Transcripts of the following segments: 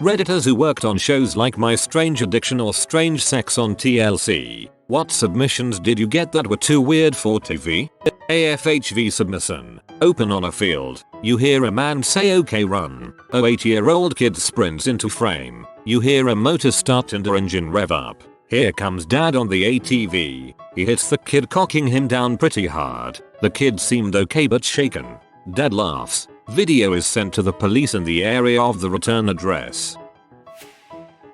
Redditors who worked on shows like My Strange Addiction or Strange Sex on TLC. What submissions did you get that were too weird for TV? AFHV submission. Open on a field. You hear a man say okay run. A 8-year-old kid sprints into frame. You hear a motor start and a engine rev up. Here comes dad on the ATV. He hits the kid, cocking him down pretty hard. The kid seemed okay but shaken. Dad laughs. Video is sent to the police in the area of the return address.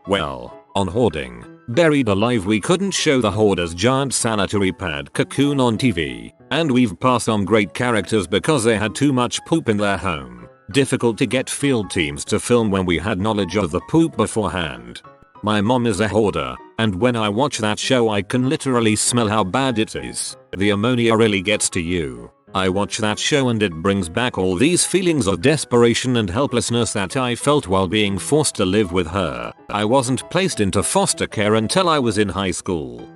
Well, on hoarding. Buried Alive, we couldn't show the hoarder's giant sanitary pad cocoon on TV. And we've passed on great characters because they had too much poop in their home. Difficult to get field teams to film when we had knowledge of the poop beforehand. My mom is a hoarder, and when I watch that show I can literally smell how bad it is. The ammonia really gets to you. I watch that show and it brings back all these feelings of desperation and helplessness that I felt while being forced to live with her. I wasn't placed into foster care until I was in high school.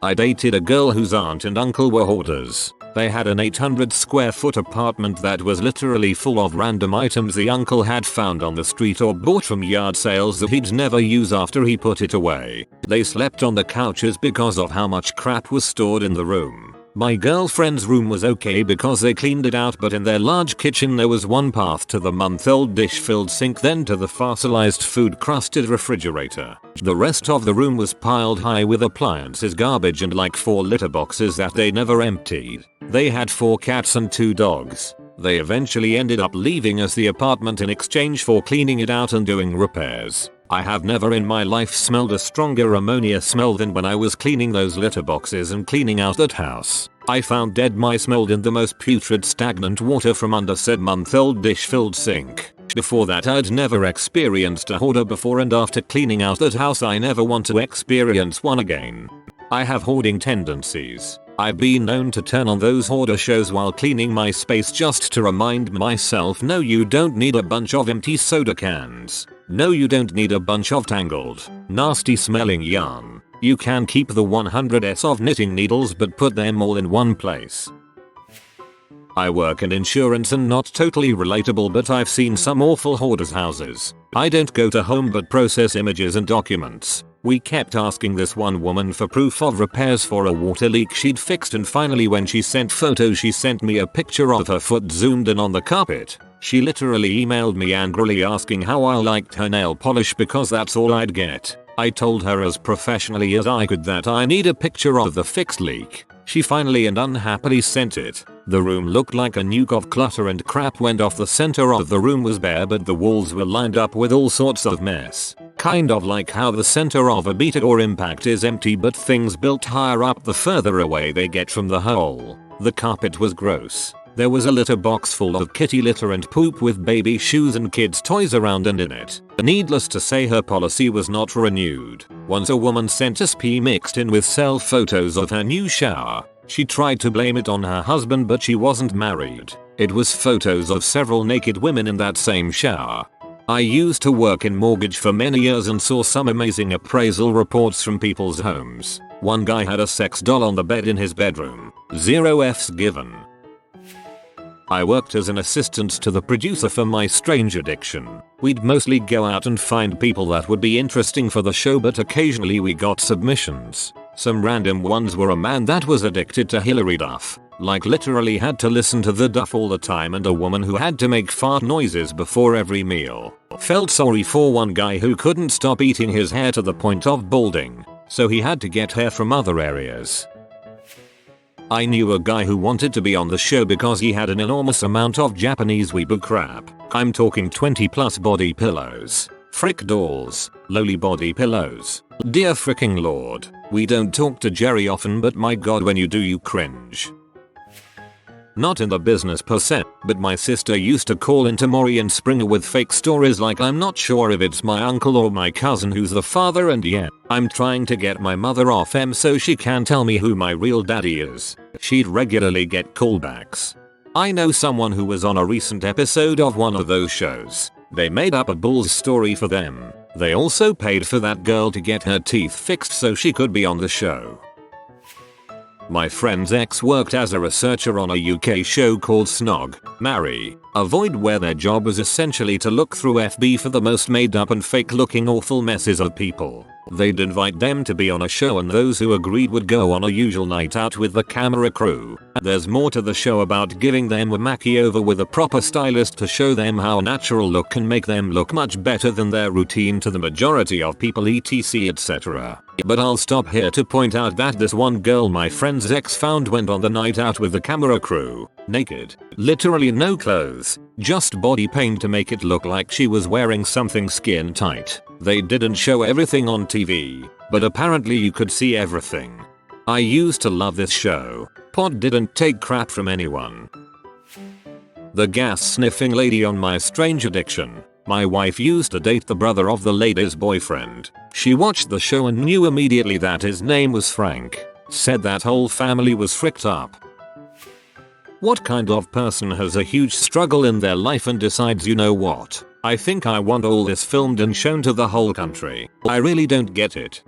I dated a girl whose aunt and uncle were hoarders. They had an 800 square foot apartment that was literally full of random items the uncle had found on the street or bought from yard sales that he'd never use after he put it away. They slept on the couches because of how much crap was stored in the room. My girlfriend's room was okay because they cleaned it out, but in their large kitchen there was one path to the month-old dish-filled sink, then to the fossilized food-crusted refrigerator. The rest of the room was piled high with appliances, garbage, and like 4 litter boxes that they never emptied. They had 4 cats and 2 dogs. They eventually ended up leaving us the apartment in exchange for cleaning it out and doing repairs. I have never in my life smelled a stronger ammonia smell than when I was cleaning those litter boxes and cleaning out that house. I found dead mice smelled in the most putrid stagnant water from under said month-old dish-filled sink. Before that I'd never experienced a hoarder before, and after cleaning out that house I never want to experience one again. I have hoarding tendencies. I've been known to turn on those hoarder shows while cleaning my space just to remind myself, no, you don't need a bunch of empty soda cans. No, you don't need a bunch of tangled, nasty smelling yarn. You can keep the 100s of knitting needles but put them all in one place. I work in insurance and not totally relatable, but I've seen some awful hoarders' houses. I don't go to home but process images and documents. We kept asking this one woman for proof of repairs for a water leak she'd fixed, and finally when she sent photos she sent me a picture of her foot zoomed in on the carpet. She literally emailed me angrily asking how I liked her nail polish because that's all I'd get. I told her as professionally as I could that I need a picture of the fixed leak. She finally and unhappily sent it. The room looked like a nuke of clutter and crap went off. The center of the room was bare but the walls were lined up with all sorts of mess. Kind of like how the center of a beta or impact is empty but things built higher up the further away they get from the hole. The carpet was gross. There was a litter box full of kitty litter and poop with baby shoes and kids' toys around and in it. Needless to say, her policy was not renewed. Once a woman sent us pee mixed in with cell photos of her new shower. She tried to blame it on her husband but she wasn't married. It was photos of several naked women in that same shower. I used to work in mortgage for many years and saw some amazing appraisal reports from people's homes. One guy had a sex doll on the bed in his bedroom. 0 F's given. I worked as an assistant to the producer for My Strange Addiction. We'd mostly go out and find people that would be interesting for the show, but occasionally we got submissions. Some random ones were a man that was addicted to Hillary Duff. Like literally had to listen to the Duff all the time, and a woman who had to make fart noises before every meal. Felt sorry for one guy who couldn't stop eating his hair to the point of balding, so he had to get hair from other areas. I knew a guy who wanted to be on the show because he had an enormous amount of Japanese weeaboo crap. I'm talking 20 plus body pillows, frick dolls, lowly body pillows. Dear fricking lord, we don't talk to Jerry often, but my god when you do you cringe. Not in the business per se, but my sister used to call into Maury and Springer with fake stories like I'm not sure if it's my uncle or my cousin who's the father, and yeah, I'm trying to get my mother off M so she can tell me who my real daddy is. She'd regularly get callbacks. I know someone who was on a recent episode of one of those shows. They made up a bull's story for them. They also paid for that girl to get her teeth fixed so she could be on the show. My friend's ex worked as a researcher on a UK show called Snog, Marry, avoid, where their job is essentially to look through FB for the most made up and fake looking awful messes of people. They'd invite them to be on a show, and those who agreed would go on a usual night out with the camera crew. There's more to the show about giving them a makeover with a proper stylist to show them how a natural look can make them look much better than their routine to the majority of people, etc, etc. But I'll stop here to point out that this one girl my friend's ex found went on the night out with the camera crew, naked, literally no clothes, just body paint to make it look like she was wearing something skin tight. They didn't show everything on TV, but apparently you could see everything. I used to love this show. Pod didn't take crap from anyone. The gas sniffing lady on My Strange Addiction. My wife used to date the brother of the lady's boyfriend. She watched the show and knew immediately that his name was Frank. Said that whole family was fricked up. What kind of person has a huge struggle in their life and decides, you know what, I think I want all this filmed and shown to the whole country? I really don't get it.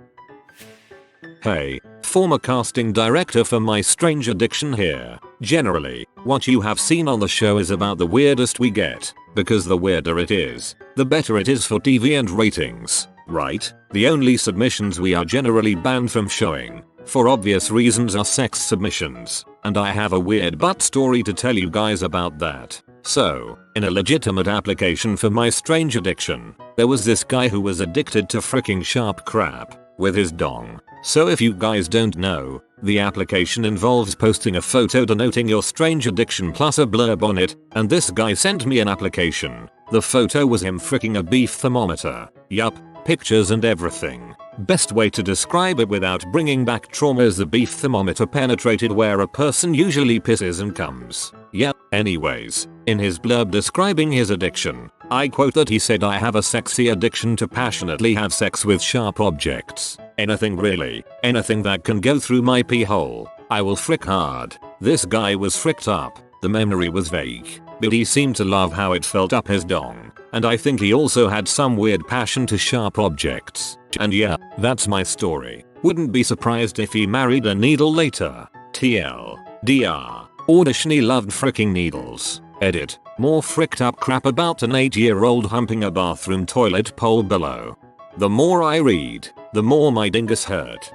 Hey, former casting director for My Strange Addiction here. Generally, what you have seen on the show is about the weirdest we get, because the weirder it is, the better it is for TV and ratings, right? The only submissions we are generally banned from showing, for obvious reasons, are sex submissions, and I have a weird butt story to tell you guys about that. So, in a legitimate application for My Strange Addiction, there was this guy who was addicted to freaking sharp crap with his dong. So if you guys don't know, the application involves posting a photo denoting your strange addiction plus a blurb on it, and this guy sent me an application. The photo was him fricking a beef thermometer. Yup, pictures and everything. Best way to describe it without bringing back trauma is the beef thermometer penetrated where a person usually pisses and comes. Yep, anyways, in his blurb describing his addiction, I quote that he said, "I have a sexy addiction to passionately have sex with sharp objects. Anything really, anything that can go through my pee hole, I will frick hard." This guy was fricked up. The memory was vague, but he seemed to love how it felt up his dong. And I think he also had some weird passion to sharp objects. And yeah, that's my story. Wouldn't be surprised if he married a needle later. TLDR. Auditionally loved fricking needles. Edit. More fricked up crap about an 8-year-old humping a bathroom toilet pole below. The more I read, the more my dingus hurt.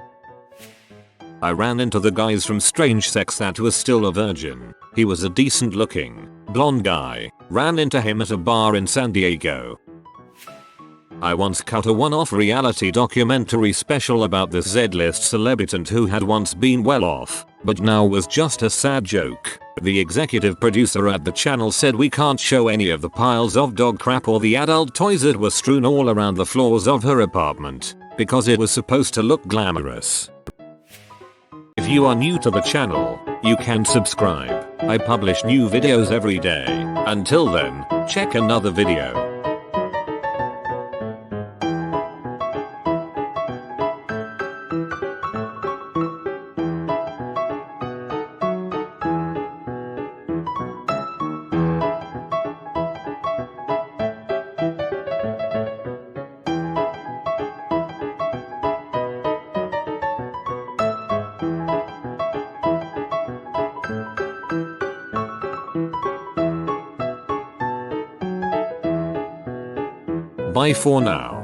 I ran into the guys from Strange Sex that was still a virgin. He was a decent looking, blonde guy. Ran into him at a bar in San Diego. I once cut a one-off reality documentary special about this Z-list celebritant who had once been well off, but now was just a sad joke. The executive producer at the channel said we can't show any of the piles of dog crap or the adult toys that were strewn all around the floors of her apartment, because it was supposed to look glamorous. If you are new to the channel, you can subscribe. I publish new videos every day. Until then, check another video. Bye for now.